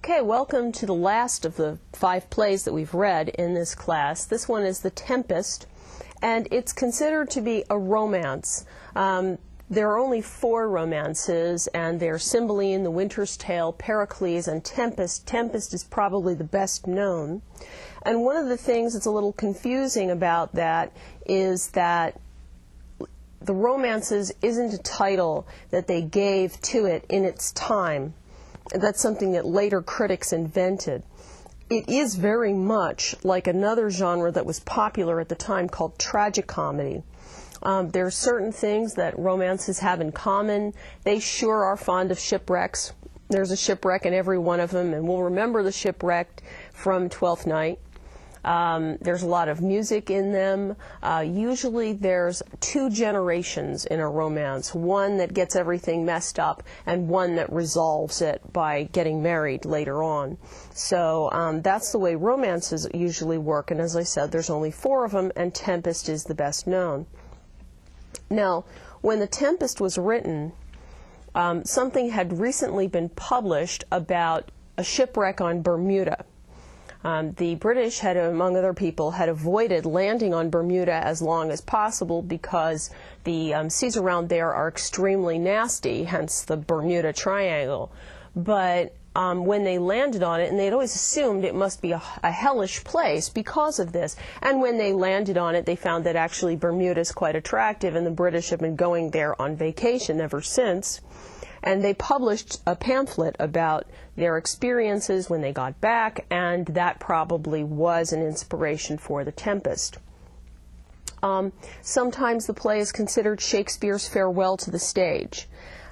Okay, welcome to the last of the 5 plays that we've read in this class. This one is The Tempest, and it's considered to be a romance. There are only 4 romances, and they're Cymbeline, The Winter's Tale, Pericles, and Tempest. Tempest is probably the best known. And one of the things that's a little confusing about that is that the romances isn't a title that they gave to it in its time. That's something that later critics invented. It is very much like another genre that was popular at the time called tragicomedy. There are certain things that romances have in common. They sure are fond of shipwrecks. There's a shipwreck in every one of them, and we'll remember the shipwreck from Twelfth Night. There's a lot of music in them. Usually there's 2 generations in a romance, one that gets everything messed up and one that resolves it by getting married later on. So that's the way romances usually work, and as I said, there's only 4 of them, and Tempest is the best known. Now, when The Tempest was written, something had recently been published about a shipwreck on Bermuda. The British had, among other people, had avoided landing on Bermuda as long as possible because the seas around there are extremely nasty, hence the Bermuda Triangle. But when they landed on it, and they'd always assumed it must be a hellish place because of this, and when they landed on it, they found that actually Bermuda is quite attractive, and the British have been going there on vacation ever since. And they published a pamphlet about their experiences when they got back, and that probably was an inspiration for The Tempest. Sometimes the play is considered Shakespeare's farewell to the stage.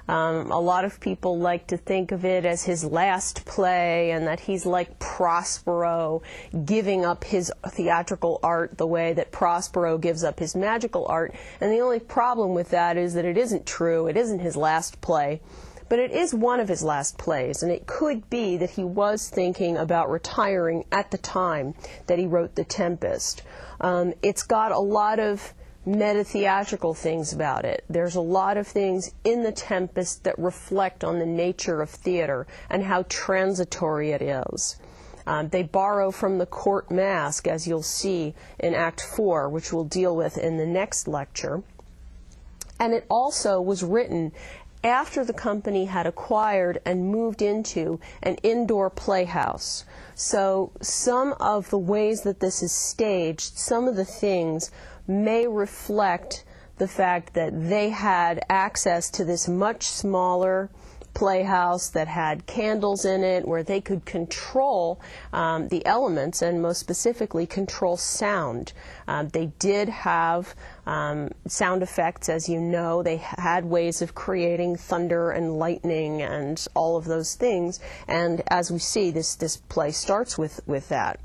A lot of people like to think of it as his last play, and that he's like Prospero, giving up his theatrical art the way that Prospero gives up his magical art. And the only problem with that is that it isn't true. It isn't his last play. But it is one of his last plays, and it could be that he was thinking about retiring at the time that he wrote The Tempest. It's got a lot of meta-theatrical things about it. There's a lot of things in The Tempest that reflect on the nature of theater and how transitory it is. They borrow from the court masque, as you'll see in Act 4, which we'll deal with in the next lecture. And it also was written after the company had acquired and moved into an indoor playhouse. So some of the ways that this is staged, some of the things may reflect the fact that they had access to this much smaller playhouse that had candles in it, where they could control the elements, and most specifically control sound. They did have sound effects, as you know. They had ways of creating thunder and lightning and all of those things, and as we see, this play starts with that.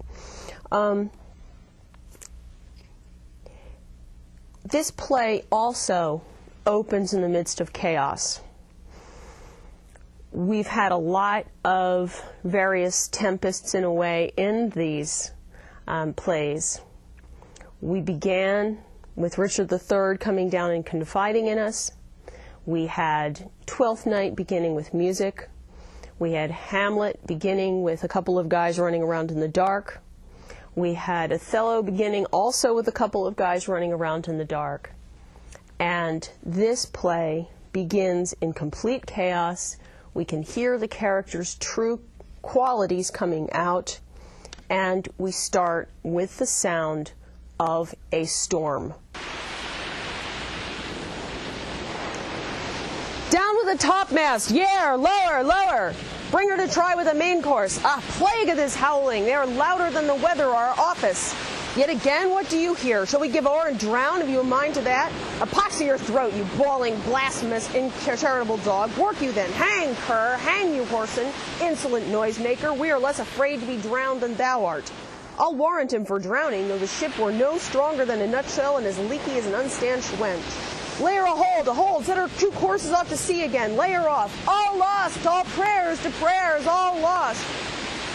This play also opens in the midst of chaos. We've had a lot of various tempests, in a way, in these plays. We began with Richard III coming down and confiding in us. We had Twelfth Night beginning with music. We had Hamlet beginning with a couple of guys running around in the dark. We had Othello beginning also with a couple of guys running around in the dark. And this play begins in complete chaos. We can hear the characters' true qualities coming out, and we start with the sound of a storm. Down with the topmast! Yare! Lower! Lower! Bring her to try with the main course. A plague of this howling! They are louder than the weather, our office. Yet again, what do you hear? Shall we give o'er and drown? Have you a mind to that? A pox of your throat, you bawling, blasphemous, incharitable dog. Work you then. Hang, cur. Hang, you whoreson. Insolent noisemaker. We are less afraid to be drowned than thou art. I'll warrant him for drowning, though the ship were no stronger than a nutshell and as leaky as an unstanched wench. Lay her a hold, set her 2 courses off to sea again. Lay her off. All lost, all prayers to prayers, all lost.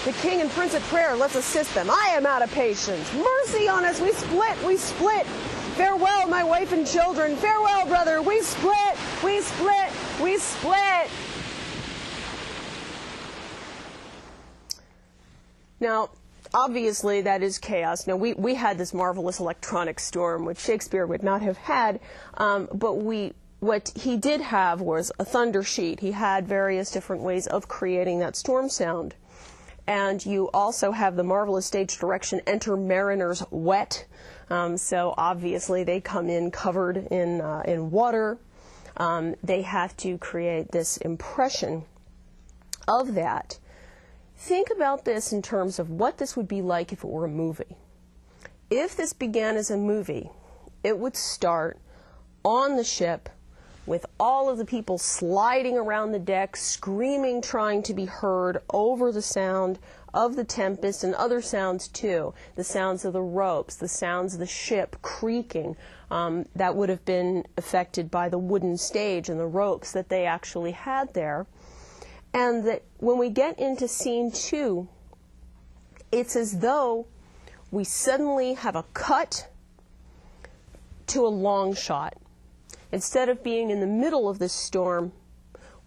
The king and prince at prayer, let's assist them. I am out of patience. Mercy on us, we split, we split. Farewell, my wife and children. Farewell, brother, we split, we split, we split. Now, obviously, that is chaos. Now, we had this marvelous electronic storm, which Shakespeare would not have had, but what he did have was a thunder sheet. He had various different ways of creating that storm sound. And you also have the marvelous stage direction, enter mariners wet. So obviously they come in covered in water. They have to create this impression of that. Think about this in terms of what this would be like if it were a movie. If this began as a movie, it would start on the ship with all of the people sliding around the deck, screaming, trying to be heard over the sound of the tempest and other sounds too. The sounds of the ropes, the sounds of the ship creaking, that would have been affected by the wooden stage and the ropes that they actually had there. And that when we get into scene 2, it's as though we suddenly have a cut to a long shot. Instead of being in the middle of this storm,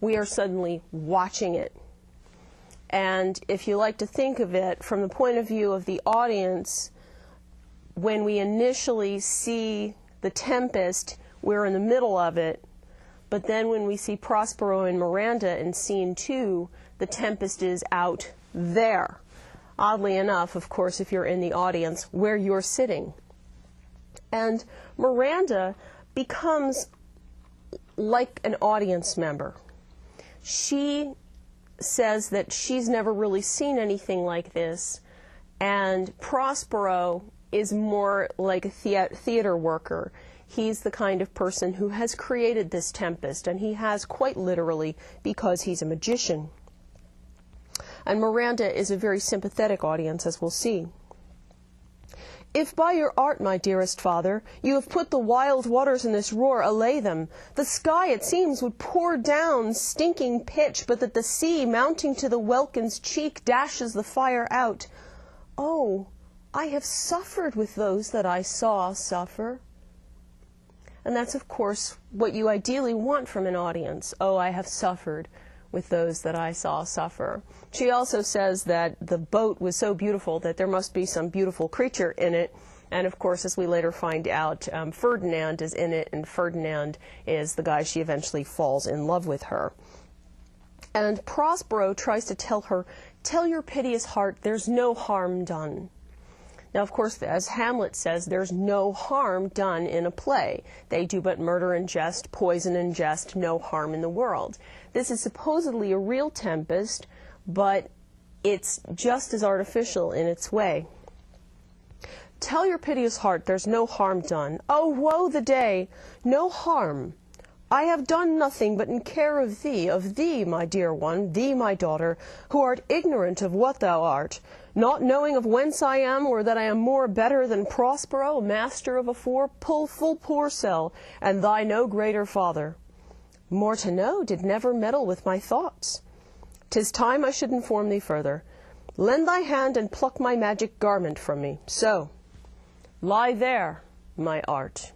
we are suddenly watching it. And if you like to think of it from the point of view of the audience, when we initially see the tempest, we're in the middle of it. But then when we see Prospero and Miranda in scene 2, the tempest is out there. Oddly enough, of course, if you're in the audience, where you're sitting. And Miranda becomes like an audience member. She says that she's never really seen anything like this, and Prospero is more like a theater worker. He's the kind of person who has created this tempest, and he has quite literally because he's a magician. And Miranda is a very sympathetic audience, as we'll see. If by your art, my dearest father, you have put the wild waters in this roar, allay them. The sky, it seems, would pour down stinking pitch, but that the sea, mounting to the welkin's cheek, dashes the fire out. Oh, I have suffered with those that I saw suffer. And that's, of course, what you ideally want from an audience. Oh, I have suffered with those that I saw suffer. She also says that the boat was so beautiful that there must be some beautiful creature in it. And of course, as we later find out, Ferdinand is in it, and Ferdinand is the guy she eventually falls in love with her. And Prospero tries to tell her, tell your piteous heart, there's no harm done. Now, of course, as Hamlet says, there's no harm done in a play. They do but murder and jest, poison and jest, no harm in the world. This is supposedly a real tempest, but it's just as artificial in its way. Tell your piteous heart there's no harm done. Oh, woe the day! No harm. I have done nothing but in care of thee, my dear one, thee, my daughter, who art ignorant of what thou art, not knowing of whence I am, or that I am more better than Prospero, master of a full poor cell, and thy no greater father. More to know did never meddle with my thoughts. 'Tis time I should inform thee further. Lend thy hand and pluck my magic garment from me. So, lie there, my art.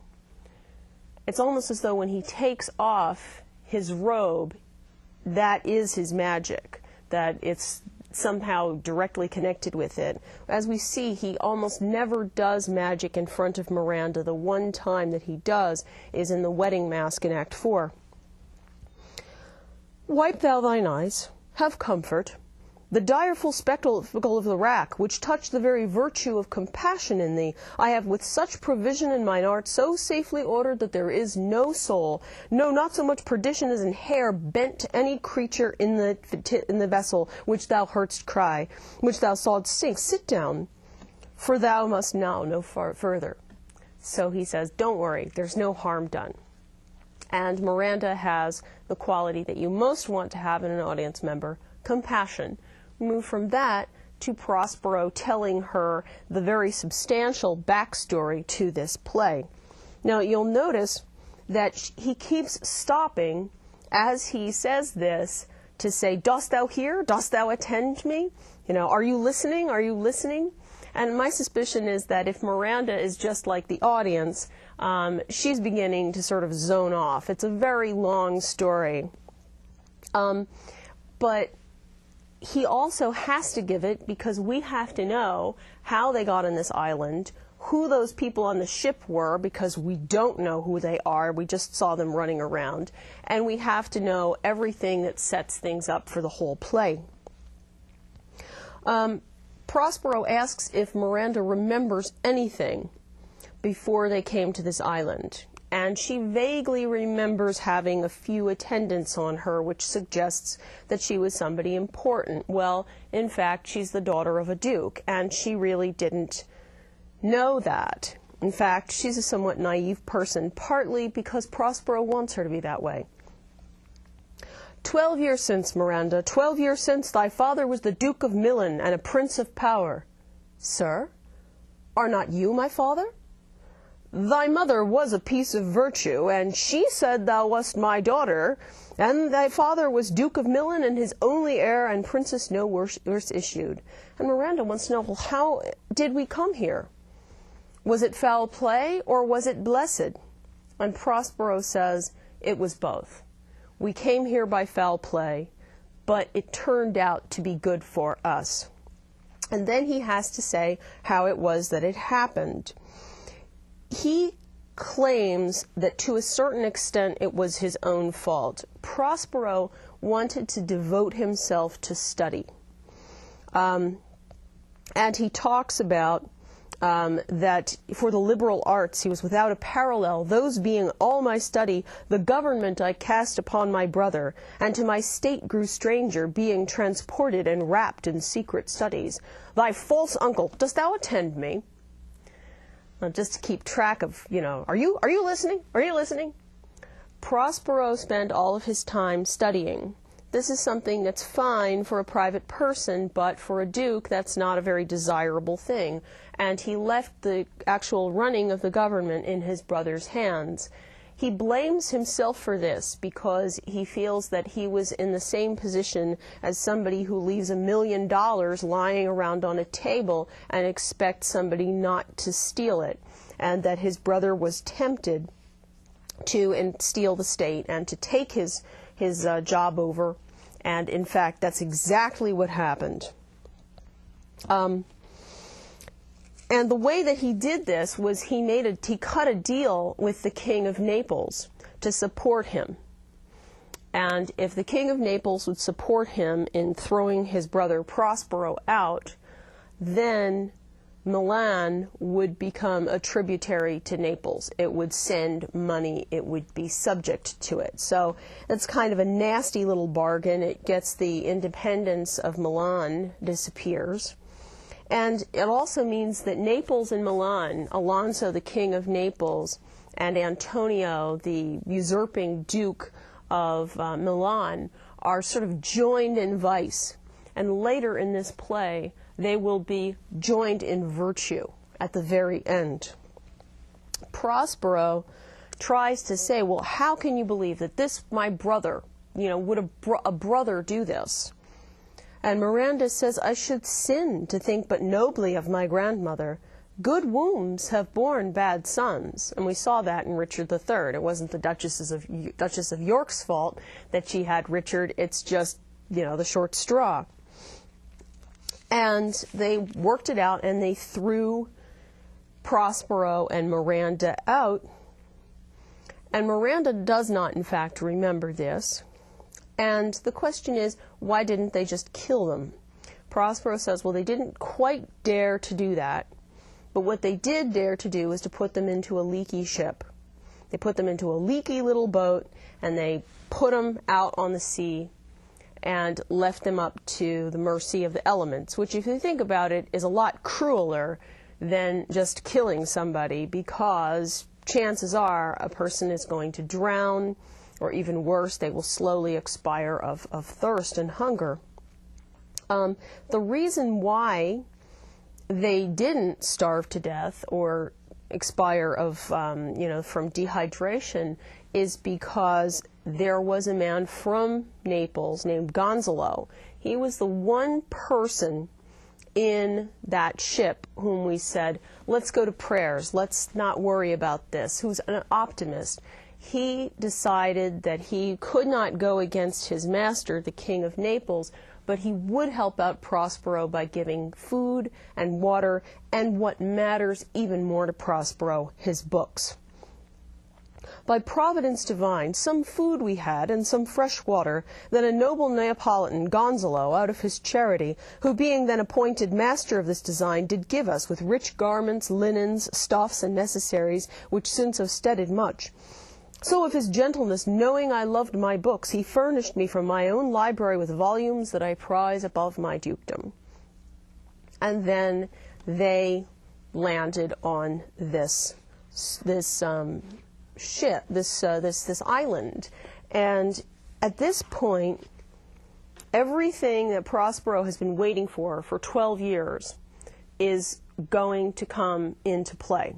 It's almost as though when he takes off his robe, that is his magic, that it's somehow directly connected with it. As we see, he almost never does magic in front of Miranda. The one time that he does is in the wedding mask in Act 4. Wipe thou thine eyes, have comfort. The direful spectacle of the rack, which touched the very virtue of compassion in thee, I have with such provision in mine art so safely ordered that there is no soul, no, not so much perdition as in hair bent to any creature in the vessel which thou heardst cry, which thou sawest sink. Sit down, for thou must now no further. So he says, don't worry, there's no harm done. And Miranda has the quality that you most want to have in an audience member, compassion. Move from that to Prospero telling her the very substantial backstory to this play. Now, you'll notice that he keeps stopping as he says this to say, dost thou hear? Dost thou attend me? You know, are you listening? Are you listening? And my suspicion is that if Miranda is just like the audience, she's beginning to sort of zone off. It's a very long story. But he also has to give it because we have to know how they got on this island, who those people on the ship were, because we don't know who they are. We just saw them running around. And we have to know everything that sets things up for the whole play. Prospero asks if Miranda remembers anything before they came to this island. And she vaguely remembers having a few attendants on her, which suggests that she was somebody important. Well, in fact, she's the daughter of a duke, and she really didn't know that. In fact, she's a somewhat naive person, partly because Prospero wants her to be that way. 12 years since, Miranda, 12 years since, thy father was the Duke of Milan and a prince of power. Sir, are not you my father? Thy mother was a piece of virtue, and she said thou wast my daughter, and thy father was Duke of Milan, and his only heir, and princess no worse issued. And Miranda wants to know, well, how did we come here? Was it foul play, or was it blessed? And Prospero says, it was both. We came here by foul play, but it turned out to be good for us. And then he has to say how it was that it happened. He claims that to a certain extent it was his own fault. Prospero wanted to devote himself to study. And he talks about that for the liberal arts he was without a parallel, those being all my study, the government I cast upon my brother, and to my state grew stranger, being transported and wrapped in secret studies. Thy false uncle, dost thou attend me? Just to keep track of, are you listening? Are you listening? Prospero spent all of his time studying. This is something that's fine for a private person, but for a duke, that's not a very desirable thing. And he left the actual running of the government in his brother's hands. He blames himself for this because he feels that he was in the same position as somebody who leaves $1 million lying around on a table and expects somebody not to steal it, and that his brother was tempted to steal the state and to take his job over, and in fact that's exactly what happened. And the way that he did this was he cut a deal with the King of Naples to support him. And if the King of Naples would support him in throwing his brother Prospero out, then Milan would become a tributary to Naples. It would send money. It would be subject to it. So it's kind of a nasty little bargain. It gets the independence of Milan disappears. And it also means that Naples and Milan, Alonso, the king of Naples, and Antonio, the usurping duke of Milan, are sort of joined in vice. And later in this play, they will be joined in virtue at the very end. Prospero tries to say, well, how can you believe that this, my brother, would a brother do this? And Miranda says, I should sin to think but nobly of my grandmother. Good wombs have borne bad sons. And we saw that in Richard III. It wasn't the Duchess of York's fault that she had Richard. It's just, the short straw. And they worked it out, and they threw Prospero and Miranda out. And Miranda does not, in fact, remember this. And the question is, why didn't they just kill them? Prospero says, well, they didn't quite dare to do that. But what they did dare to do was to put them into a leaky ship. They put them into a leaky little boat, and they put them out on the sea and left them up to the mercy of the elements, which, if you think about it, is a lot crueler than just killing somebody, because chances are a person is going to drown, or even worse, they will slowly expire of thirst and hunger. The reason why they didn't starve to death or expire of, from dehydration is because there was a man from Naples named Gonzalo. He was the one person in that ship whom we said, let's go to prayers, let's not worry about this, who's an optimist. he decided that he could not go against his master, the King of Naples, but he would help out Prospero by giving food and water, and what matters even more to Prospero, his books. By providence divine, some food we had, and some fresh water, that a noble Neapolitan, Gonzalo, out of his charity, who being then appointed master of this design, did give us, with rich garments, linens, stuffs, and necessaries, which since have steaded much. So of his gentleness, knowing I loved my books, he furnished me from my own library with volumes that I prize above my dukedom. And then they landed on this ship, this island. And at this point, everything that Prospero has been waiting for 12 years is going to come into play.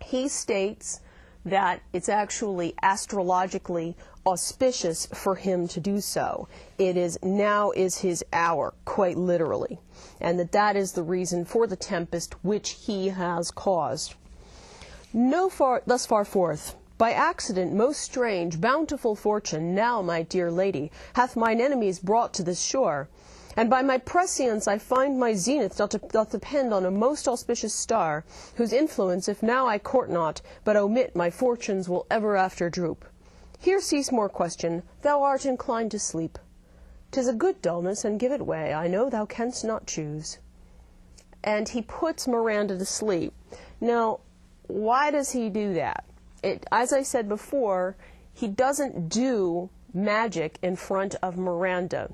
He states that it's actually astrologically auspicious for him to do so. Now is his hour, quite literally, and that is the reason for the tempest which he has caused. Thus far forth, by accident most strange, bountiful fortune, now, my dear lady, hath mine enemies brought to this shore, and by my prescience I find my zenith doth depend on a most auspicious star, whose influence, if now I court not, but omit, my fortunes will ever after droop. Here cease more question, thou art inclined to sleep. 'Tis a good dullness, and give it way, I know thou canst not choose. And he puts Miranda to sleep. Now, why does he do that? As I said before, he doesn't do magic in front of Miranda.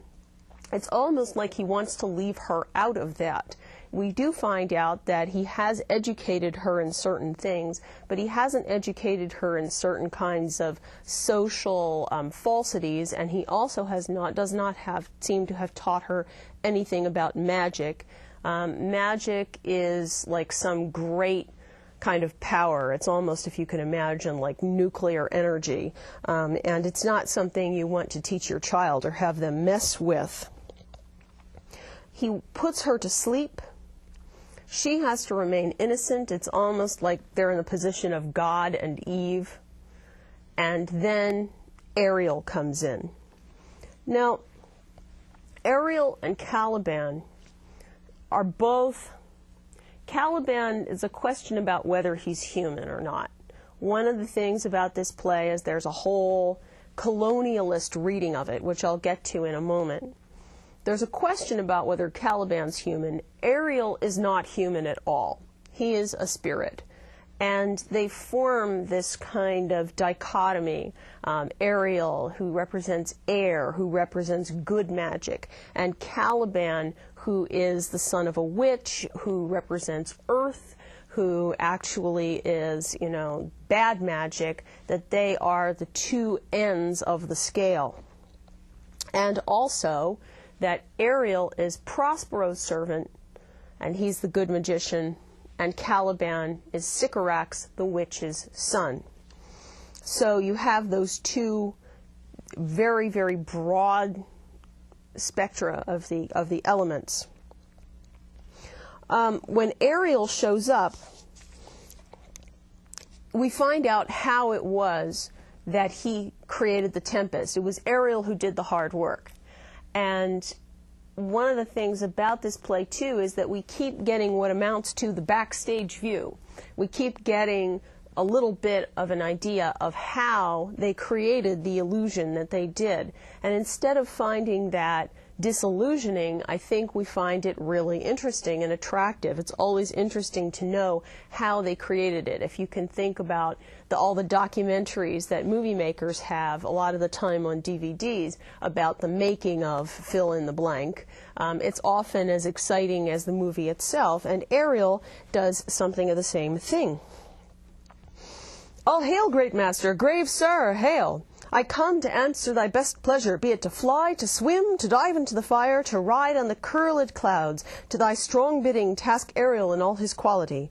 It's almost like he wants to leave her out of that. We do find out that he has educated her in certain things, but he hasn't educated her in certain kinds of social falsities, and he also does not seem to have taught her anything about magic. Magic is like some great kind of power. It's almost, if you can imagine, like nuclear energy, and it's not something you want to teach your child or have them mess with. He puts her to sleep. She has to remain innocent. It's almost like they're in the position of God and Eve. And then Ariel comes in. Now, Ariel and Caliban are both... Caliban is a question about whether he's human or not. One of the things about this play is there's a whole colonialist reading of it, which I'll get to in a moment. There's a question about whether Caliban's human. Ariel is not human at all. He is a spirit. And they form this kind of dichotomy. Ariel, who represents air, who represents good magic, and Caliban, who is the son of a witch, who represents earth, who actually is, bad magic, that they are the two ends of the scale. And also that Ariel is Prospero's servant, and he's the good magician, and Caliban is Sycorax, the witch's son. So you have those two very, very broad spectra of the elements. When Ariel shows up, we find out how it was that he created the tempest. It was Ariel who did the hard work. And one of the things about this play, too, is that we keep getting what amounts to the backstage view. We keep getting a little bit of an idea of how they created the illusion that they did. And instead of finding that disillusioning, I think we find it really interesting and attractive. It's always interesting to know how they created it. If you can think about all the documentaries that movie makers have a lot of the time on DVDs about the making of fill in the blank, it's often as exciting as the movie itself, and Ariel does something of the same thing. All hail, great master, grave sir, hail! I come to answer thy best pleasure, be it to fly, to swim, to dive into the fire, to ride on the curled clouds. To thy strong bidding task Ariel in all his quality.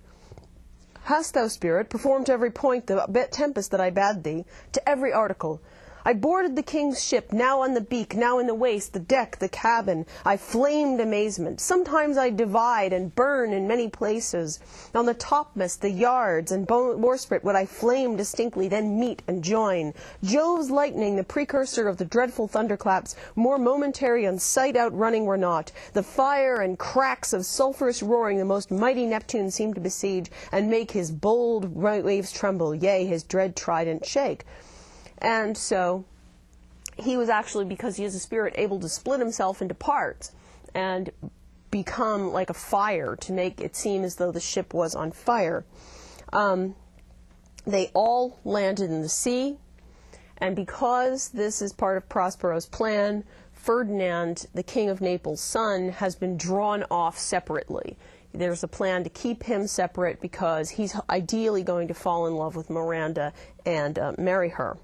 Hast thou, spirit, performed to every point the tempest that I bade thee, to every article? I boarded the king's ship, now on the beak, now in the waist, the deck, the cabin. I flamed amazement. Sometimes I divide and burn in many places. On the topmast, the yards, and bowsprit would I flame distinctly, then meet and join. Jove's lightning, the precursor of the dreadful thunderclaps, more momentary and sight outrunning were not. The fire and cracks of sulphurous roaring the most mighty Neptune seemed to besiege, and make his bold waves tremble, yea, his dread trident shake. And so he was actually, because he is a spirit, able to split himself into parts and become like a fire to make it seem as though the ship was on fire. They all landed in the sea, and because this is part of Prospero's plan, Ferdinand, the King of Naples' son, has been drawn off separately. There's a plan to keep him separate because he's ideally going to fall in love with Miranda and marry her.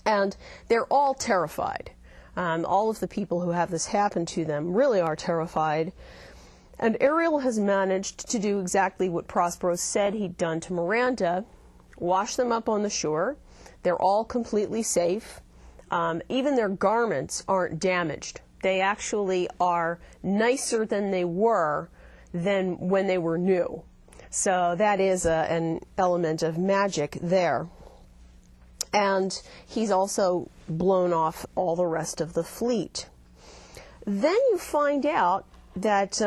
And they're all terrified. All of the people who have this happen to them really are terrified. And Ariel has managed to do exactly what Prospero said he'd done to Miranda, wash them up on the shore. They're all completely safe. Even their garments aren't damaged. They actually are nicer than they were than when they were new. So that is an element of magic there. And he's also blown off all the rest of the fleet. Then you find out that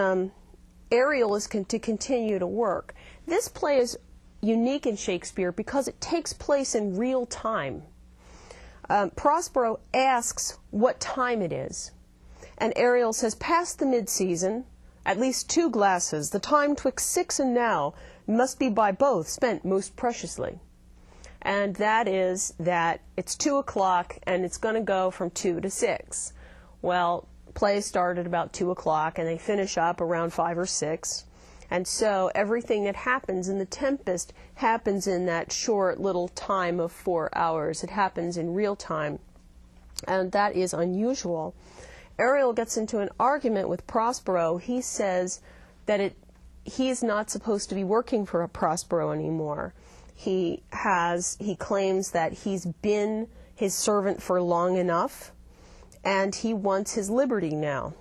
Ariel is to continue to work. This play is unique in Shakespeare because it takes place in real time. Prospero asks what time it is, and Ariel says, "Past the mid-season, at least 2 glasses, the time 'twixt 6 and now must be by both spent most preciously." And that is that it's 2 o'clock and it's going to go from 2 to 6. Well, plays start at about 2 o'clock and they finish up around 5 or 6. And so everything that happens in the Tempest happens in that short little time of 4 hours. It happens in real time. And that is unusual. Ariel gets into an argument with Prospero. He says that he is not supposed to be working for a Prospero anymore. He claims that he's been his servant for long enough, and he wants his liberty now.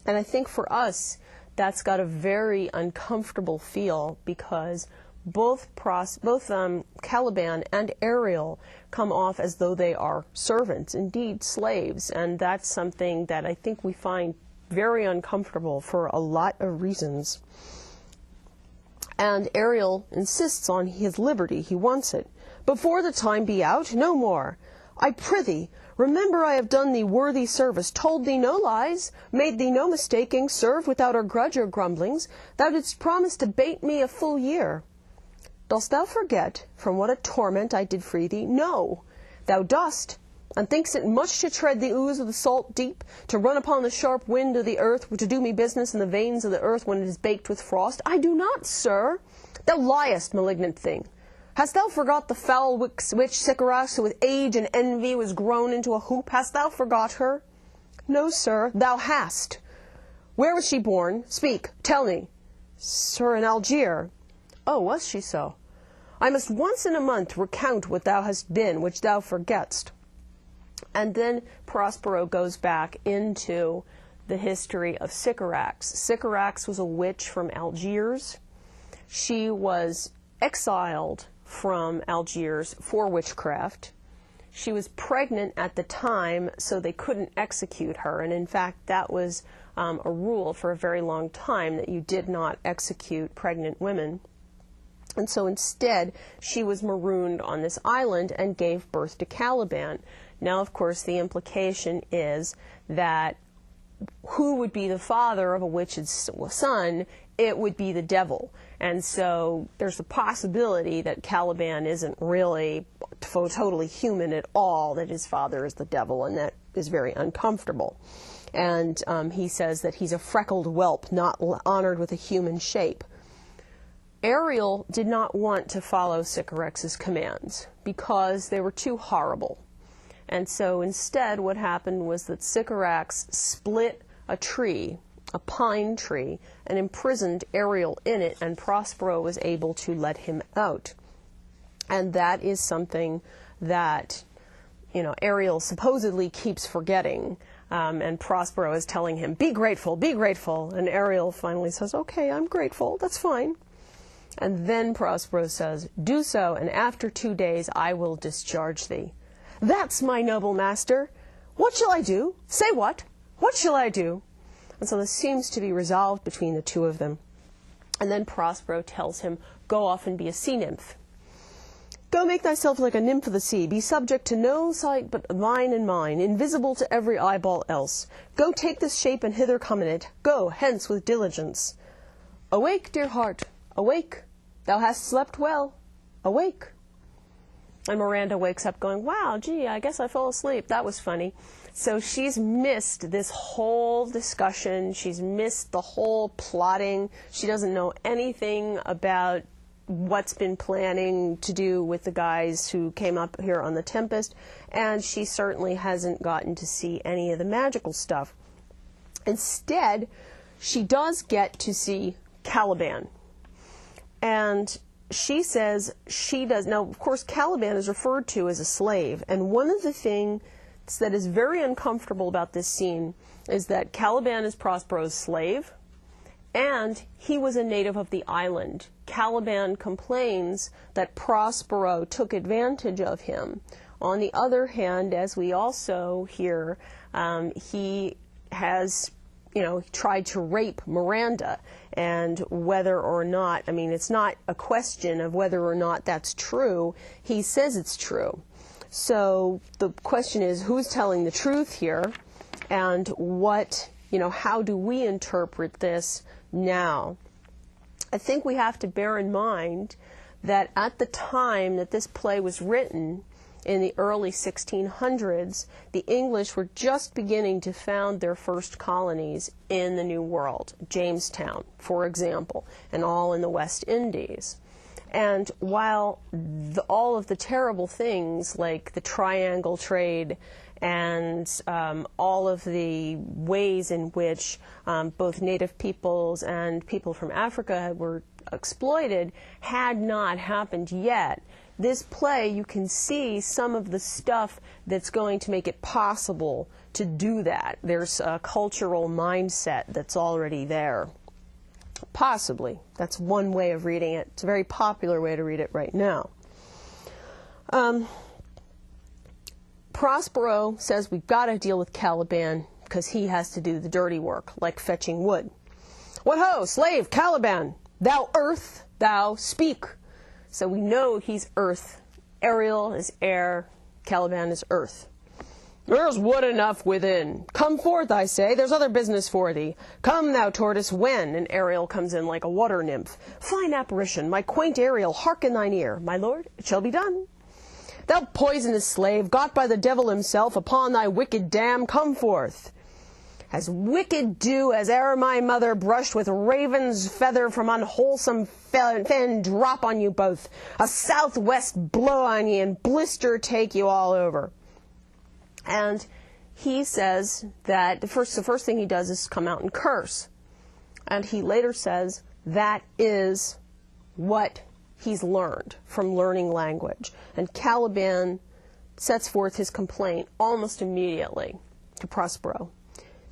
And I think for us, that's got a very uncomfortable feel because both Caliban and Ariel come off as though they are servants, indeed slaves, and that's something that I think we find very uncomfortable for a lot of reasons. And Ariel insists on his liberty. He wants it. "Before the time be out, no more. I prithee, remember I have done thee worthy service, told thee no lies, made thee no mistaking, served without or grudge or grumblings. Thou didst promise to bait me a full year. Dost thou forget from what a torment I did free thee? No, thou dost, and thinks it much to tread the ooze of the salt deep, to run upon the sharp wind of the earth, to do me business in the veins of the earth when it is baked with frost. I do not, sir. Thou liest, malignant thing. Hast thou forgot the foul witch Sycorax, who with age and envy was grown into a hoop? Hast thou forgot her? No, sir, thou hast. Where was she born? Speak, tell me. Sir, in Algiers. Oh, was she so? I must once in a month recount what thou hast been, which thou forgettest. And then Prospero goes back into the history of Sycorax. Sycorax was a witch from Algiers. She was exiled from Algiers for witchcraft. She was pregnant at the time, so they couldn't execute her. And in fact, that was a rule for a very long time, that you did not execute pregnant women. And so instead, she was marooned on this island and gave birth to Caliban. Now, of course, the implication is that who would be the father of a witch's son? It would be the devil. And so there's a possibility that Caliban isn't really totally human at all, that his father is the devil, and that is very uncomfortable. And he says that he's a freckled whelp, not honored with a human shape. Ariel did not want to follow Sycorax's commands because they were too horrible. And so instead what happened was that Sycorax split a tree, a pine tree, and imprisoned Ariel in it, and Prospero was able to let him out. And that is something that Ariel supposedly keeps forgetting, and Prospero is telling him, be grateful, be grateful. And Ariel finally says, okay, I'm grateful, that's fine. And then Prospero says, do so, and after 2 days I will discharge thee. That's my noble master. What shall I do? Say what? What shall I do? And so this seems to be resolved between the two of them. And then Prospero tells him, go off and be a sea nymph. Go make thyself like a nymph of the sea, be subject to no sight but mine and mine, invisible to every eyeball else. Go take this shape and hither come in it. Go hence with diligence. Awake, dear heart, awake. Thou hast slept well. Awake. And Miranda wakes up going, wow, gee, I guess I fell asleep. That was funny. So she's missed this whole discussion. She's missed the whole plotting. She doesn't know anything about what's been planning to do with the guys who came up here on the Tempest, and she certainly hasn't gotten to see any of the magical stuff. Instead, she does get to see Caliban, and she says she does. Now, of course, Caliban is referred to as a slave, and one of the things that is very uncomfortable about this scene is that Caliban is Prospero's slave, and he was a native of the island. Caliban complains that Prospero took advantage of him. On the other hand, as we also hear, he has, tried to rape Miranda. And whether or not, it's not a question of whether or not that's true. He says it's true. So the question is, who's telling the truth here? And what, how do we interpret this now? I think we have to bear in mind that at the time that this play was written, in the early 1600s, the English were just beginning to found their first colonies in the New World, Jamestown, for example, and all in the West Indies. And while all of the terrible things like the triangle trade and all of the ways in which both native peoples and people from Africa were exploited had not happened yet, this play, you can see some of the stuff that's going to make it possible to do that. There's a cultural mindset that's already there. Possibly. That's one way of reading it. It's a very popular way to read it right now. Prospero says we've got to deal with Caliban because he has to do the dirty work, like fetching wood. What ho, slave, Caliban! Thou earth, thou speak! So we know he's earth. Ariel is air, Caliban is earth. There's wood enough within. Come forth, I say, there's other business for thee. Come, thou tortoise, when? And Ariel comes in like a water nymph. Fine apparition, my quaint Ariel, hearken thine ear. My lord, it shall be done. Thou poisonous slave, got by the devil himself, upon thy wicked dam, come forth. As wicked dew as e'er my mother brushed with raven's feather from unwholesome fen drop on you both. A southwest blow on ye and blister take you all over. And he says that the first thing he does is come out and curse. And he later says that is what he's learned from learning language. And Caliban sets forth his complaint almost immediately to Prospero.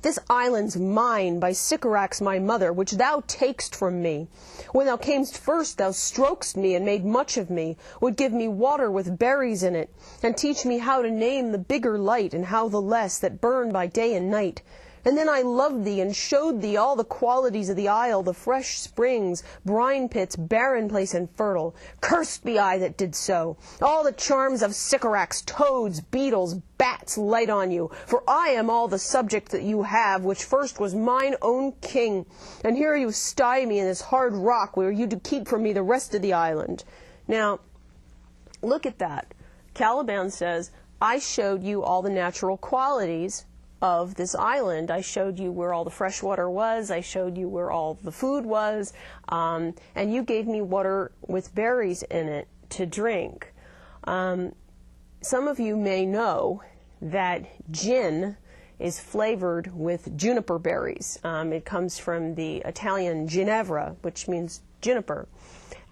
This island's mine by Sycorax my mother, which thou takest from me. When thou camest first, thou strokest me and made much of me, would give me water with berries in it, and teach me how to name the bigger light and how the less that burn by day and night. And then I loved thee and showed thee all the qualities of the isle, the fresh springs, brine pits, barren place and fertile. Cursed be I that did so. All the charms of Sycorax, toads, beetles, bats light on you. For I am all the subject that you have, which first was mine own king. And here you stye me in this hard rock, where you do keep from me the rest of the island. Now, look at that. Caliban says, I showed you all the natural qualities of this island. I showed you where all the fresh water was. I showed you where all the food was. And you gave me water with berries in it to drink. Some of you may know that gin is flavored with juniper berries. It comes from the Italian Ginevra, which means juniper.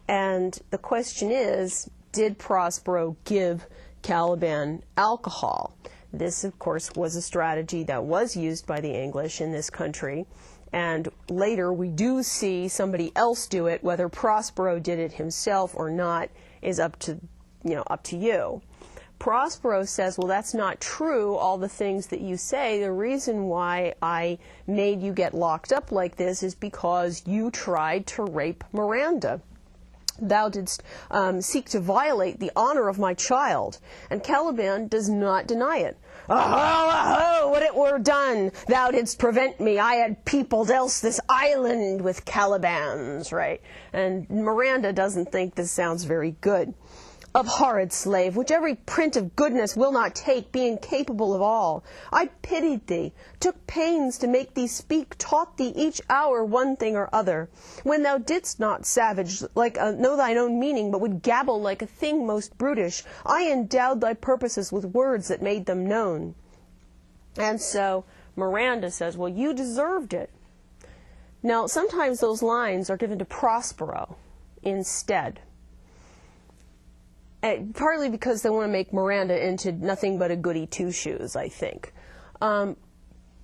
And the question is, did Prospero give Caliban alcohol. This, of course, was a strategy that was used by the English in this country, and later we do see somebody else do it. Whether Prospero did it himself or not is up to you. Prospero says, well, that's not true, all the things that you say. The reason why I made you get locked up like this is because you tried to rape Miranda. Thou didst seek to violate the honor of my child. And Caliban does not deny it. Aho, would it were done! Thou didst prevent me. I had peopled else this island with Calibans, right? And Miranda doesn't think this sounds very good. Abhorred slave, which every print of goodness will not take, being capable of all. I pitied thee, took pains to make thee speak, taught thee each hour one thing or other. When thou didst not, savage, know thine own meaning, but would gabble like a thing most brutish, I endowed thy purposes with words that made them known. And so Miranda says, well, you deserved it. Now, sometimes those lines are given to Prospero instead. Partly because they want to make Miranda into nothing but a goody two-shoes, I think. But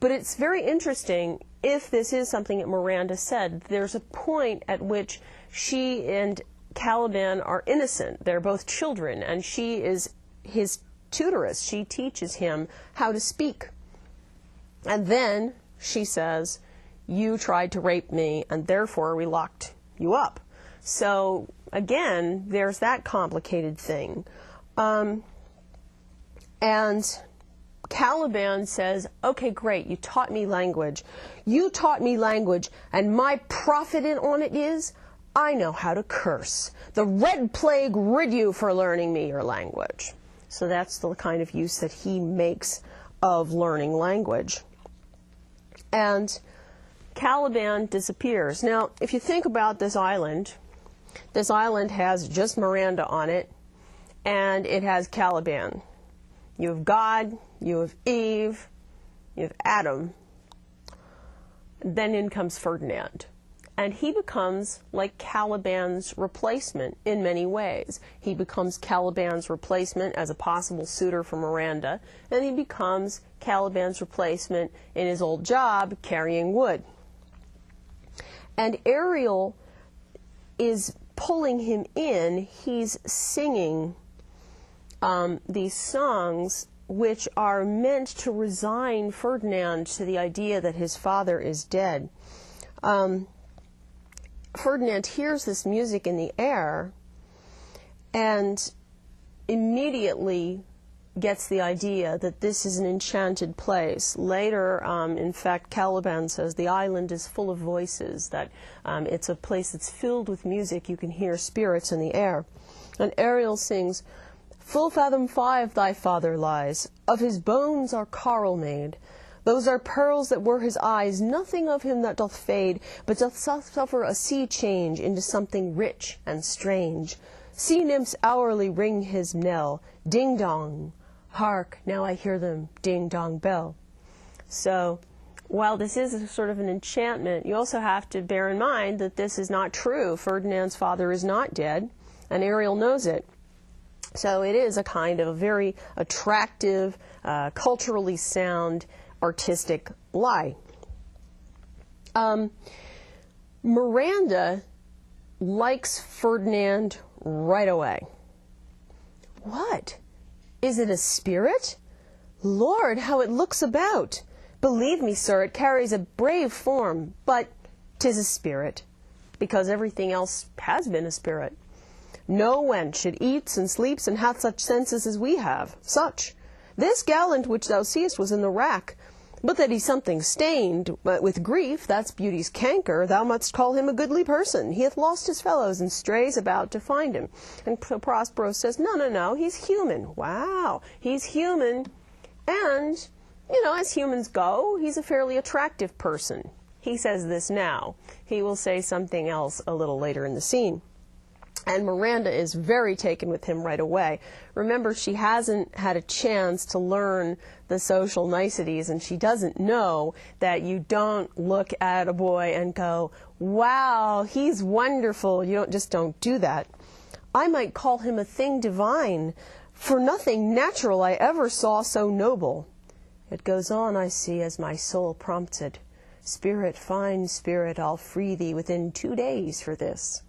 it's very interesting, if this is something that Miranda said, there's a point at which she and Caliban are innocent. They're both children, and she is his tutoress. She teaches him how to speak. And then she says, you tried to rape me, and therefore we locked you up. So again, there's that complicated thing. And Caliban says, okay, great, you taught me language. You taught me language, and my profit on it is, I know how to curse. The red plague rid you for learning me your language. So that's the kind of use that he makes of learning language. And Caliban disappears. Now, if you think about this island has just Miranda on it, and it has Caliban. You have God, you have Eve, you have Adam. Then in comes Ferdinand. And he becomes like Caliban's replacement in many ways. He becomes Caliban's replacement as a possible suitor for Miranda, and he becomes Caliban's replacement in his old job carrying wood. And Ariel is pulling him in. He's singing these songs which are meant to resign Ferdinand to the idea that his father is dead. Ferdinand hears this music in the air and immediately gets the idea that this is an enchanted place. Later, in fact, Caliban says the island is full of voices, that it's a place that's filled with music. You can hear spirits in the air. And Ariel sings, full fathom 5 thy father lies, of his bones are coral made. Those are pearls that were his eyes, nothing of him that doth fade, but doth suffer a sea change into something rich and strange. Sea nymphs hourly ring his knell, ding dong. Hark, now I hear them, ding dong bell. So, while this is a sort of an enchantment, you also have to bear in mind that this is not true. Ferdinand's father is not dead, and Ariel knows it. So it is a kind of a very attractive, culturally sound, artistic lie. Miranda likes Ferdinand right away. What? Is it a spirit? Lord, how it looks about! Believe me, sir, it carries a brave form, but 'tis a spirit, because everything else has been a spirit. No wench, it eats and sleeps and hath such senses as we have, such. This gallant which thou seest was in the rack, but that he's something stained with grief, that's beauty's canker, thou must call him a goodly person. He hath lost his fellows and strays about to find him. And Prospero says, no, he's human. Wow, he's human. And, as humans go, he's a fairly attractive person. He says this now. He will say something else a little later in the scene. And Miranda is very taken with him right away. Remember, she hasn't had a chance to learn the social niceties, and she doesn't know that you don't look at a boy and go, wow, he's wonderful. You don't do that. I might call him a thing divine, For nothing natural I ever saw so noble. It goes on, I see, as my soul prompts it. Spirit, fine spirit, I'll free thee within 2 days for this.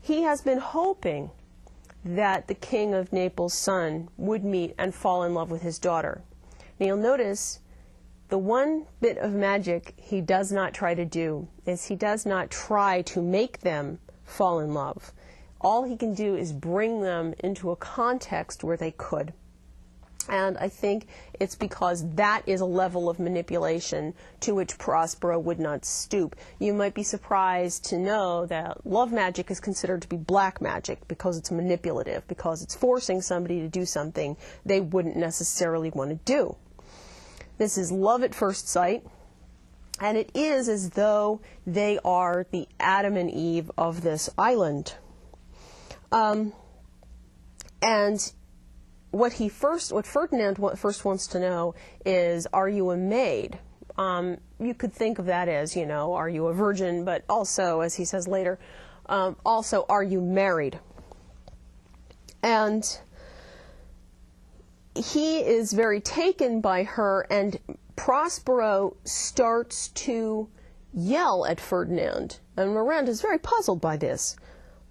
He has been hoping that the king of Naples' son would meet and fall in love with his daughter. Now you'll notice the one bit of magic he does not try to do is he does not try to make them fall in love. All he can do is bring them into a context where they could. And I think it's because that is a level of manipulation to which Prospero would not stoop. You might be surprised to know that love magic is considered to be black magic because it's manipulative, because it's forcing somebody to do something they wouldn't necessarily want to do. This is love at first sight, and it is as though they are the Adam and Eve of this island. And what Ferdinand first wants to know is, are you a maid? You could think of that as, are you a virgin? But also, as he says later, also, are you married? And he is very taken by her, and Prospero starts to yell at Ferdinand. And Miranda is very puzzled by this.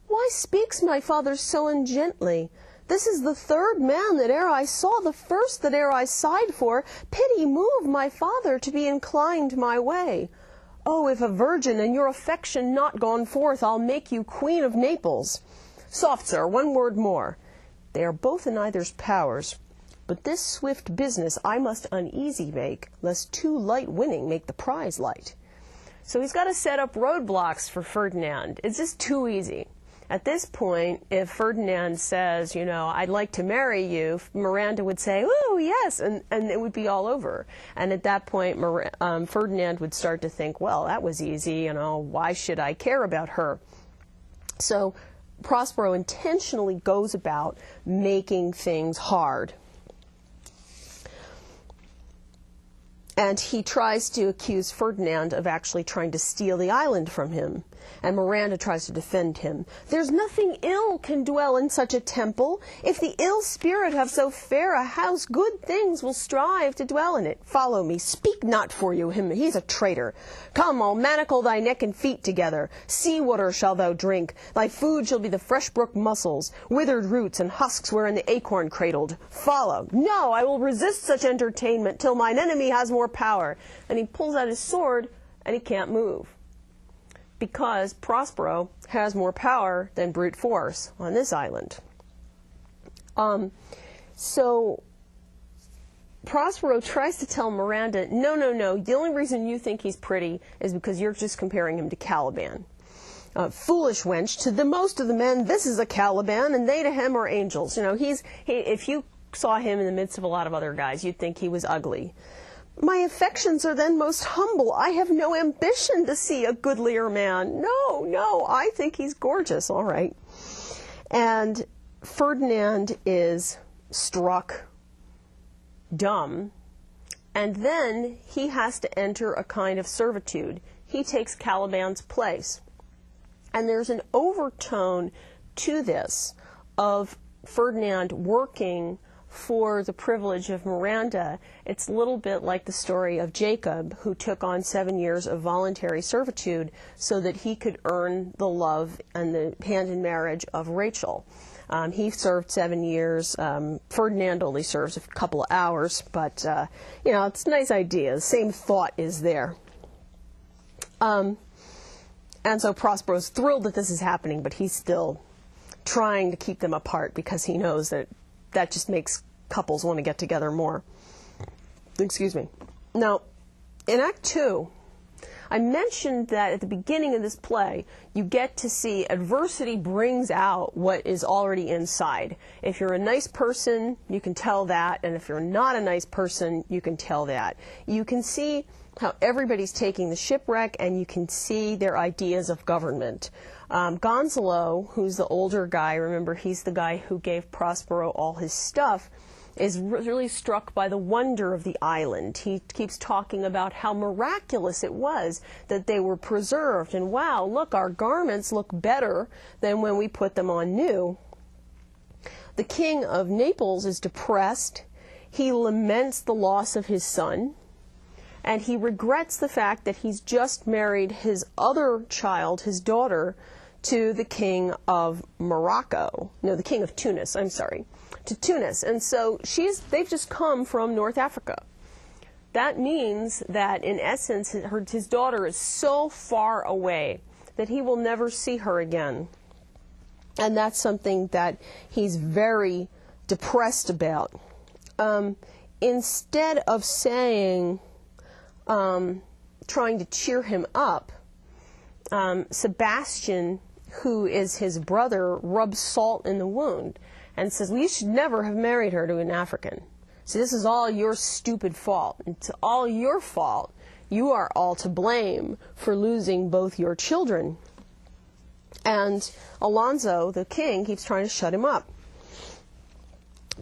Why speaks my father so ungently? This is the third man that e'er I saw, the first that e'er I sighed for. Pity move my father to be inclined my way. Oh, if a virgin and your affection not gone forth, I'll make you queen of Naples. Soft, sir, one word more. They are both in either's powers, but this swift business I must uneasy make, lest too light winning make the prize light. So he's got to set up roadblocks for Ferdinand. It's just too easy. At this point, if Ferdinand says, I'd like to marry you, Miranda would say, oh, yes, and it would be all over. And at that point, Ferdinand would start to think, well, that was easy, why should I care about her? So Prospero intentionally goes about making things hard. And he tries to accuse Ferdinand of actually trying to steal the island from him. And Miranda tries to defend him. There's nothing ill can dwell in such a temple. If the ill spirit have so fair a house, good things will strive to dwell in it. Follow me. Speak not for you him. He's a traitor. Come, I'll manacle thy neck and feet together. Sea water shalt thou drink. Thy food shall be the fresh brook mussels, withered roots and husks wherein the acorn cradled. Follow. No, I will resist such entertainment till mine enemy has more power. And he pulls out his sword and he can't move, because Prospero has more power than brute force on this island. So Prospero tries to tell Miranda, no, the only reason you think he's pretty is because you're just comparing him to Caliban. Foolish wench, to the most of the men this is a Caliban, and they to him are angels. If you saw him in the midst of a lot of other guys, you'd think he was ugly. My affections are then most humble. I have no ambition to see a goodlier man. No, I think he's gorgeous, all right. And Ferdinand is struck dumb, and then he has to enter a kind of servitude. He takes Caliban's place. And there's an overtone to this of Ferdinand working for the privilege of Miranda. It's a little bit like the story of Jacob, who took on 7 years of voluntary servitude so that he could earn the love and the hand in marriage of Rachel. He served 7 years. Ferdinand only serves a couple of hours, but it's a nice idea. The same thought is there. And so Prospero's thrilled that this is happening, but he's still trying to keep them apart because he knows that just makes couples want to get together more. Excuse me. Now, in Act 2, I mentioned that at the beginning of this play, you get to see adversity brings out what is already inside. If you're a nice person, you can tell that, and if you're not a nice person, you can tell that. You can see how everybody's taking the shipwreck, and you can see their ideas of government. Gonzalo, who's the older guy, remember he's the guy who gave Prospero all his stuff, is really struck by the wonder of the island. He keeps talking about how miraculous it was that they were preserved, and wow, look, our garments look better than when we put them on new. The king of Naples is depressed. He laments the loss of his son, and he regrets the fact that he's just married his other child, his daughter, to the king of Morocco. No, the king of Tunis, I'm sorry, to Tunis. And so they've just come from North Africa. That means that, in essence, his daughter is so far away that he will never see her again. And that's something that he's very depressed about. Instead of saying, trying to cheer him up, Sebastian, who is his brother, rubs salt in the wound and says, well, you should never have married her to an African. So this is all your stupid fault. It's all your fault. You are all to blame for losing both your children. And Alonso, the king, keeps trying to shut him up.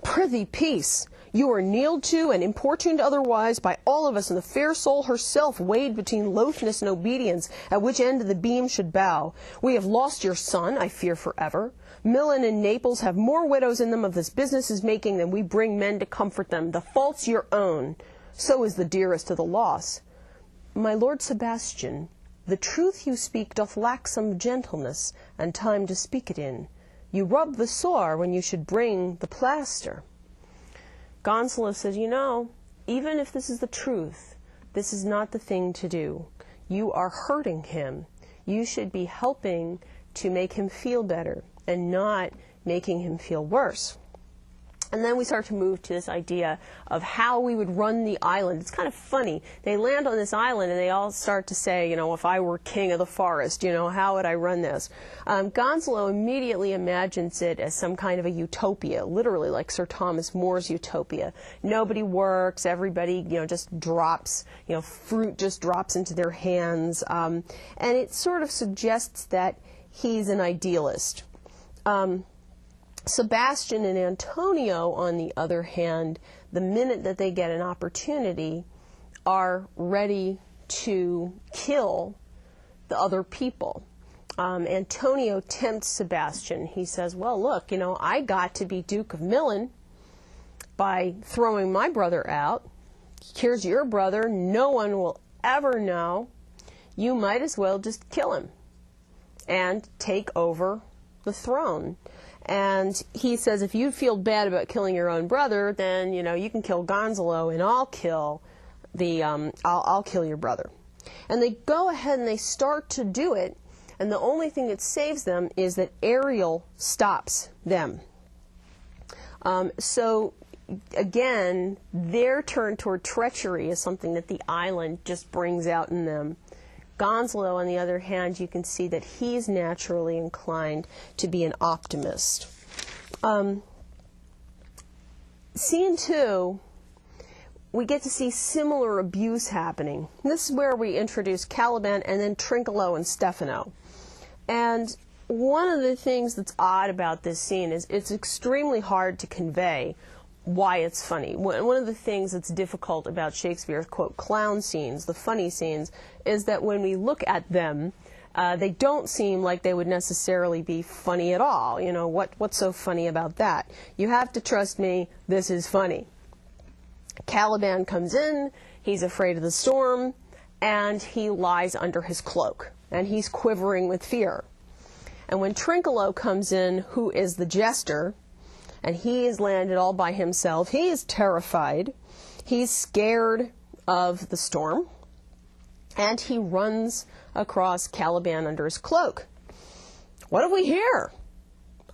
Prithee, peace. You are kneeled to and importuned otherwise by all of us, and the fair soul herself weighed between loathness and obedience, at which end the beam should bow. We have lost your son, I fear forever. Milan and Naples have more widows in them of this business is making than we bring men to comfort them. The fault's your own. So is the dearest of the loss. My lord Sebastian, the truth you speak doth lack some gentleness, and time to speak it in. You rub the sore when you should bring the plaster. Gonzalo says, you know, even if this is the truth, this is not the thing to do. You are hurting him. You should be helping to make him feel better and not making him feel worse. And then we start to move to this idea of how we would run the island. It's kind of funny. They land on this island and they all start to say, you know, if I were king of the forest, you know, how would I run this? Gonzalo immediately imagines it as some kind of a utopia, literally like Sir Thomas More's utopia. Nobody works, everybody, you know, just drops, you know, fruit just drops into their hands. And it sort of suggests that he's an idealist. Sebastian and Antonio, on the other hand, the minute that they get an opportunity, are ready to kill the other people. Antonio tempts Sebastian. He says, well, look, you know, I got to be Duke of Milan by throwing my brother out. Here's your brother. No one will ever know. You might as well just kill him and take over the throne. And he says, if you feel bad about killing your own brother, then, you know, you can kill Gonzalo and I'll kill your brother. And they go ahead and they start to do it, and the only thing that saves them is that Ariel stops them. So again, their turn toward treachery is something that the island just brings out in them. Gonzalo, on the other hand, you can see that he's naturally inclined to be an optimist. Scene 2, we get to see similar abuse happening. This is where we introduce Caliban and then Trinculo and Stefano. And one of the things that's odd about this scene is it's extremely hard to convey why it's funny. One of the things that's difficult about Shakespeare's, quote, clown scenes, the funny scenes, is that when we look at them, they don't seem like they would necessarily be funny at all. You know, what's so funny about that? You have to trust me, this is funny. Caliban comes in, he's afraid of the storm, and he lies under his cloak, and he's quivering with fear. And when Trinculo comes in, who is the jester, and he is landed all by himself, he is terrified, he's scared of the storm, and he runs across Caliban under his cloak. What have we here?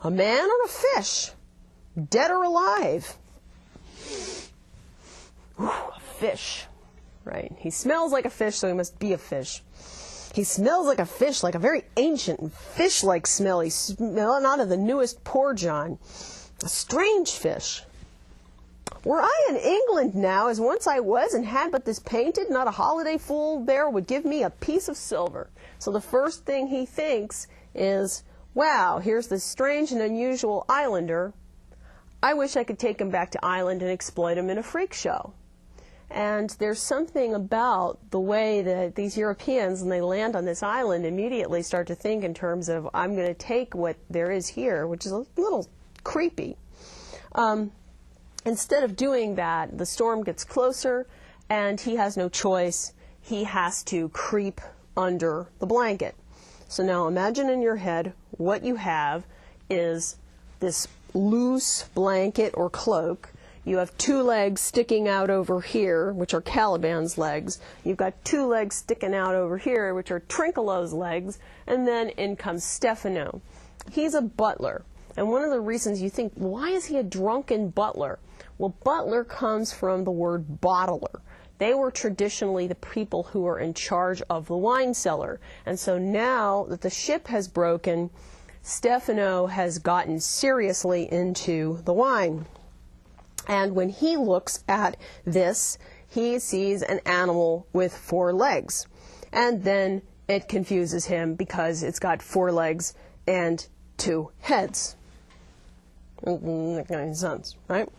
A man or a fish? Dead or alive? Ooh, a fish, right? He smells like a fish, so he must be a fish. He smells like a fish, like a very ancient and fish-like smell. He's smelling out of the newest porgion. A strange fish. Were I in England now, as once I was, and had but this painted, not a holiday fool there would give me a piece of silver. So the first thing he thinks is, wow, here's this strange and unusual islander. I wish I could take him back to Ireland and exploit him in a freak show. And there's something about the way that these Europeans, when they land on this island, immediately start to think in terms of, I'm going to take what there is here, which is a little creepy. Instead of doing that, the storm gets closer, and he has no choice. He has to creep under the blanket. So now imagine in your head what you have is this loose blanket or cloak. You have two legs sticking out over here, which are Caliban's legs. You've got two legs sticking out over here, which are Trinculo's legs. And then in comes Stefano. He's a butler. And one of the reasons you think, why is he a drunken butler? Well, butler comes from the word bottler. They were traditionally the people who were in charge of the wine cellar. And so now that the ship has broken, Stefano has gotten seriously into the wine. And when he looks at this, he sees an animal with 4 legs. And then it confuses him because it's got 4 legs and 2 heads. That makes any sense, right?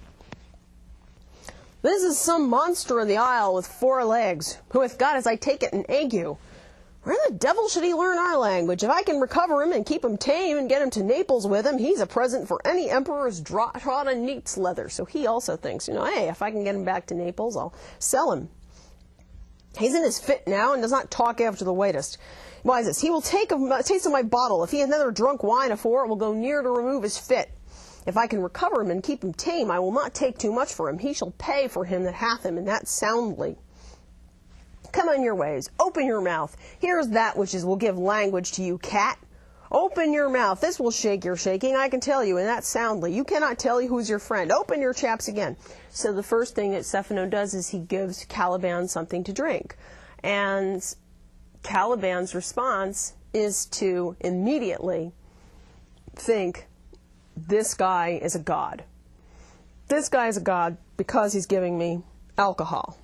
This is some monster in the isle with 4 legs, who hath got, as I take it, an ague. Where the devil should he learn our language? If I can recover him and keep him tame and get him to Naples with him, he's a present for any emperor's trodden neat's leather. So he also thinks, hey, if I can get him back to Naples, I'll sell him. He's in his fit now and does not talk after the waitest. Why is this? He will take a taste of my bottle. If he hath never drunk wine afore, it will go near to remove his fit. If I can recover him and keep him tame, I will not take too much for him. He shall pay for him that hath him, and that soundly. Come on your ways. Open your mouth. Here's that which will give language to you, cat. Open your mouth. This will shake your shaking, I can tell you, and that soundly. You cannot tell who's your friend. Open your chaps again. So the first thing that Stefano does is he gives Caliban something to drink. And Caliban's response is to immediately think, this guy is a god. This guy is a god because he's giving me alcohol.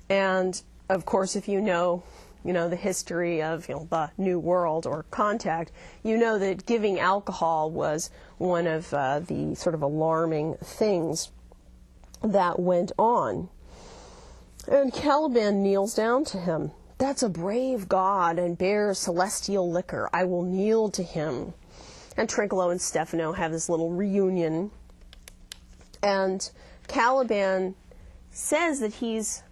And of course, if you know the history of the New World or Contact, you know that giving alcohol was one of the sort of alarming things that went on. And Caliban kneels down to him. That's a brave god and bears celestial liquor. I will kneel to him. And Trinculo and Stefano have this little reunion. And Caliban says that he's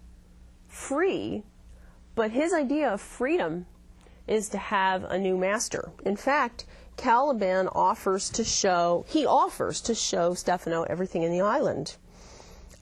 free, but his idea of freedom is to have a new master. In fact, Caliban offers to show Stefano everything in the island.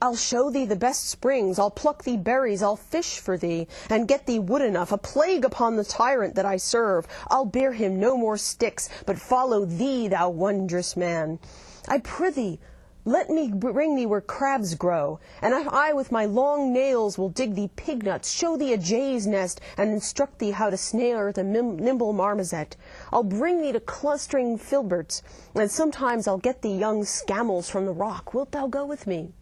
I'll show thee the best springs, I'll pluck thee berries, I'll fish for thee, and get thee wood enough, a plague upon the tyrant that I serve. I'll bear him no more sticks, but follow thee, thou wondrous man. I prithee, let me bring thee where crabs grow, and I with my long nails will dig thee pig nuts, show thee a jay's nest, and instruct thee how to snare the nimble marmoset. I'll bring thee to clustering filberts, and sometimes I'll get thee young scammels from the rock. Wilt thou go with me?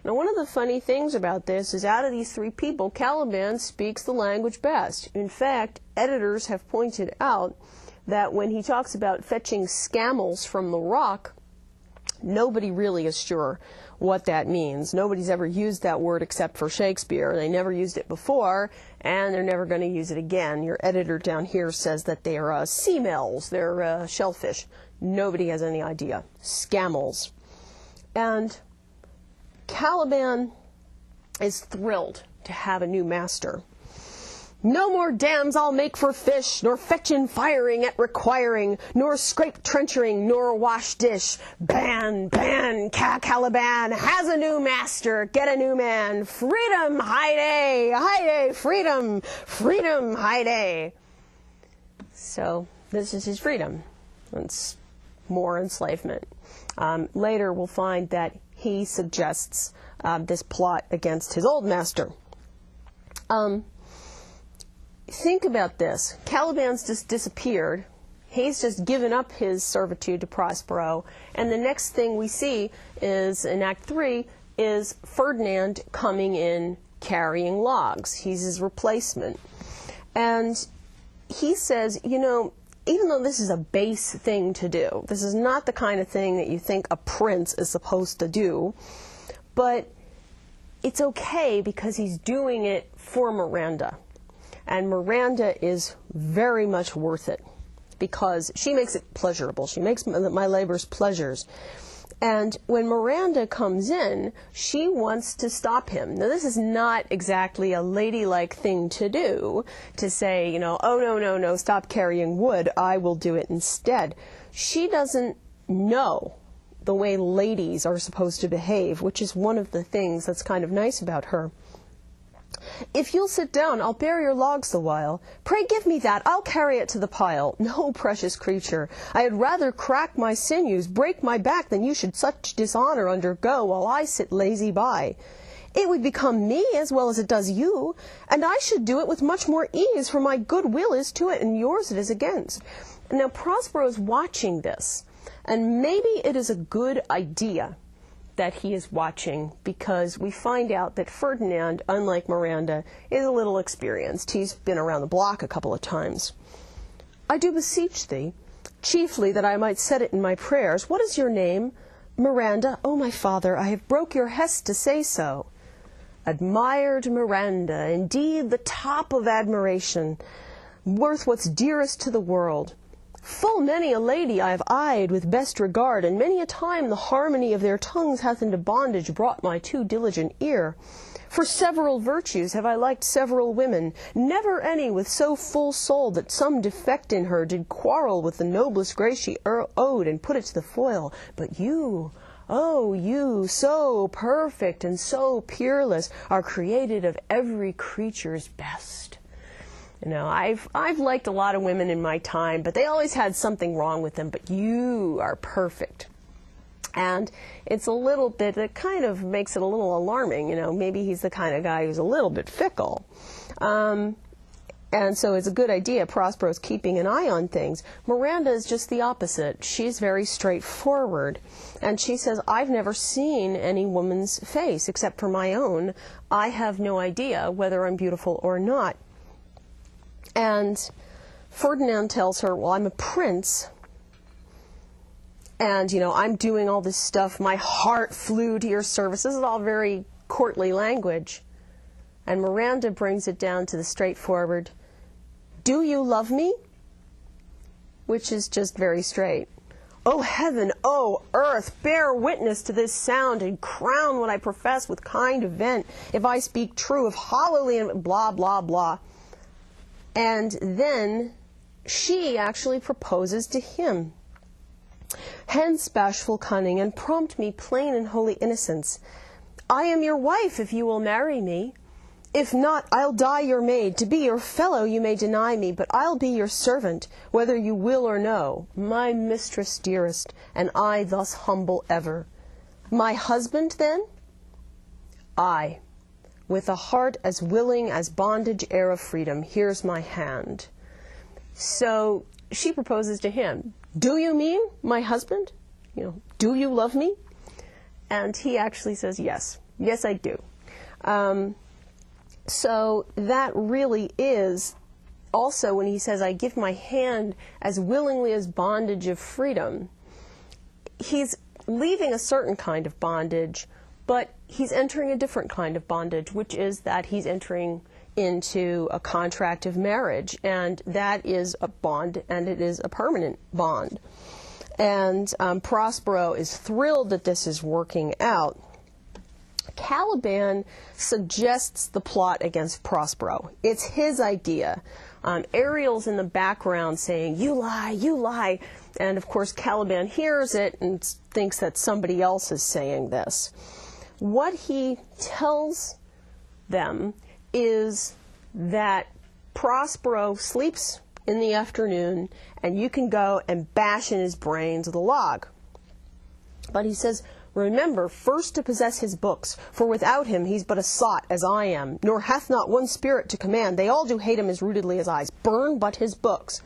Now, one of the funny things about this is out of these 3 people, Caliban speaks the language best. In fact, editors have pointed out that when he talks about fetching scammels from the rock, nobody really is sure what that means. Nobody's ever used that word except for Shakespeare. They never used it before, and they're never going to use it again. Your editor down here says that they are seamells, they're shellfish. Nobody has any idea. Scammels. And Caliban is thrilled to have a new master. No more dams I'll make for fish, nor fetchin' firing at requiring, nor scrape trenchering, nor wash dish. Ban, Caliban has a new master, get a new man. Freedom, high day, freedom, freedom, high day. So this is his freedom. It's more enslavement. Later we'll find that he suggests this plot against his old master. Think about this. Caliban's just disappeared. He's just given up his servitude to Prospero. And the next thing we see is, in Act 3, is Ferdinand coming in carrying logs. He's his replacement. And he says, even though this is a base thing to do, this is not the kind of thing that you think a prince is supposed to do, but it's okay because he's doing it for Miranda. And Miranda is very much worth it because she makes it pleasurable. She makes my labors pleasures. And when Miranda comes in, she wants to stop him. Now, this is not exactly a ladylike thing to do, to say, you know, oh, no, no, no, stop carrying wood, I will do it instead. She doesn't know the way ladies are supposed to behave, which is one of the things that's kind of nice about her. If you'll sit down, I'll bear your logs the while. Pray give me that, I'll carry it to the pile. No, precious creature, I had rather crack my sinews, break my back, than you should such dishonor undergo, while I sit lazy by. It would become me as well as it does you, and I should do it with much more ease, for my good will is to it, and yours it is against. Now, Prospero is watching this, and maybe it is a good idea that he is watching, because we find out that Ferdinand, unlike Miranda, is a little experienced. He's been around the block a couple of times. I do beseech thee, chiefly that I might set it in my prayers. What is your name? Miranda. Oh, my father, I have broke your hest to say so. Admired Miranda, indeed the top of admiration, worth what's dearest to the world. Full many a lady I have eyed with best regard, and many a time the harmony of their tongues hath into bondage brought my too diligent ear. For several virtues have I liked several women, never any with so full soul that some defect in her did quarrel with the noblest grace she owed, and put it to the foil. But you, oh, you, so perfect and so peerless, are created of every creature's best. You know, I've liked a lot of women in my time, but they always had something wrong with them. But you are perfect. And it's a little bit, it kind of makes it a little alarming. You know, maybe he's the kind of guy who's a little bit fickle. And so it's a good idea. Prospero's keeping an eye on things. Miranda is just the opposite. She's very straightforward. And she says, I've never seen any woman's face except for my own. I have no idea whether I'm beautiful or not. And Ferdinand tells her, well, I'm a prince, and, you know, I'm doing all this stuff. My heart flew to your service. This is all very courtly language. And Miranda brings it down to the straightforward, do you love me? Which is just very straight. O heaven, O earth, bear witness to this sound, and crown what I profess with kind event, if I speak true, if hollowly, and blah, blah, blah. And then she actually proposes to him. Hence, bashful cunning, and prompt me plain and holy innocence. I am your wife, if you will marry me. If not, I'll die your maid. To be your fellow you may deny me, but I'll be your servant, whether you will or no. My mistress dearest, and I thus humble ever. My husband, then? I. With a heart as willing as bondage heir of freedom, here's my hand. So she proposes to him, do you mean my husband? You know, do you love me? And he actually says, yes. Yes, I do. So that really is also when he says, I give my hand as willingly as bondage of freedom. He's leaving a certain kind of bondage, but he's entering a different kind of bondage, which is that he's entering into a contract of marriage, and that is a bond, and it is a permanent bond. And Prospero is thrilled that this is working out. Caliban suggests the plot against Prospero. It's his idea. Ariel's in the background saying, you lie, you lie. And of course Caliban hears it and thinks that somebody else is saying this. What he tells them is that Prospero sleeps in the afternoon and you can go and bash in his brains with a log. But he says, remember first to possess his books, for without him he's but a sot, as I am, nor hath not one spirit to command. They all do hate him as rootedly as I. Burn but his books.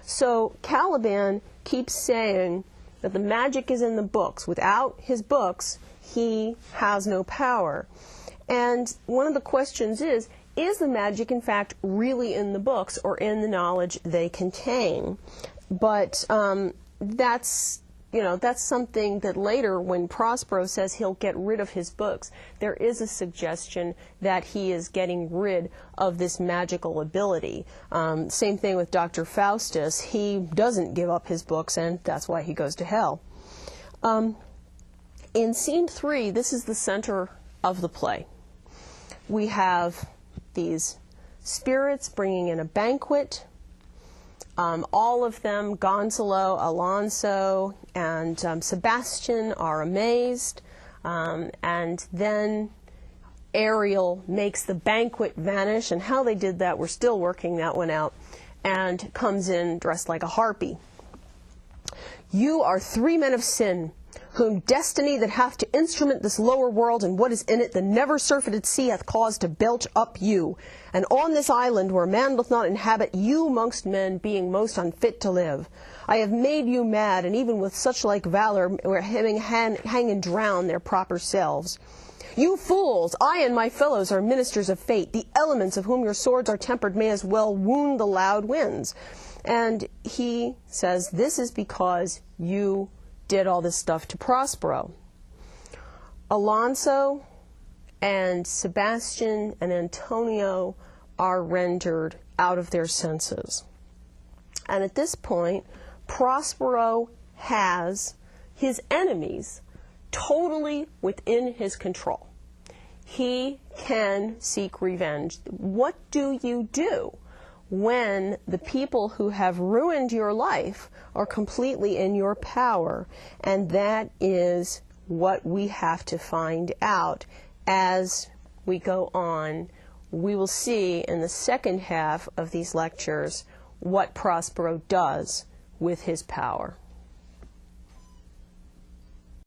So Caliban keeps saying that the magic is in the books. Without his books, he has no power. And one of the questions is the magic in fact really in the books or in the knowledge they contain? But that's something that later, when Prospero says he'll get rid of his books, there is a suggestion that he is getting rid of this magical ability. Same thing with Dr. Faustus. He doesn't give up his books, and that's why he goes to hell. In scene 3, this is the center of the play. We have these spirits bringing in a banquet. All of them, Gonzalo, Alonso, and Sebastian, are amazed. And then Ariel makes the banquet vanish, and how they did that, we're still working that one out, and comes in dressed like a harpy. You are 3 men of sin, whom destiny that hath to instrument this lower world and what is in it, the never surfeited sea hath caused to belch up you. And on this island where man doth not inhabit, you mongst men being most unfit to live. I have made you mad, and even with such like valor where hang and drown their proper selves. You fools, I and my fellows are ministers of fate. The elements of whom your swords are tempered may as well wound the loud winds. And he says, this is because you did all this stuff to Prospero. Alonso and Sebastian and Antonio are rendered out of their senses. And at this point, Prospero has his enemies totally within his control. He can seek revenge. What do you do when the people who have ruined your life are completely in your power? And that is what we have to find out as we go on. We will see in the second half of these lectures what Prospero does with his power.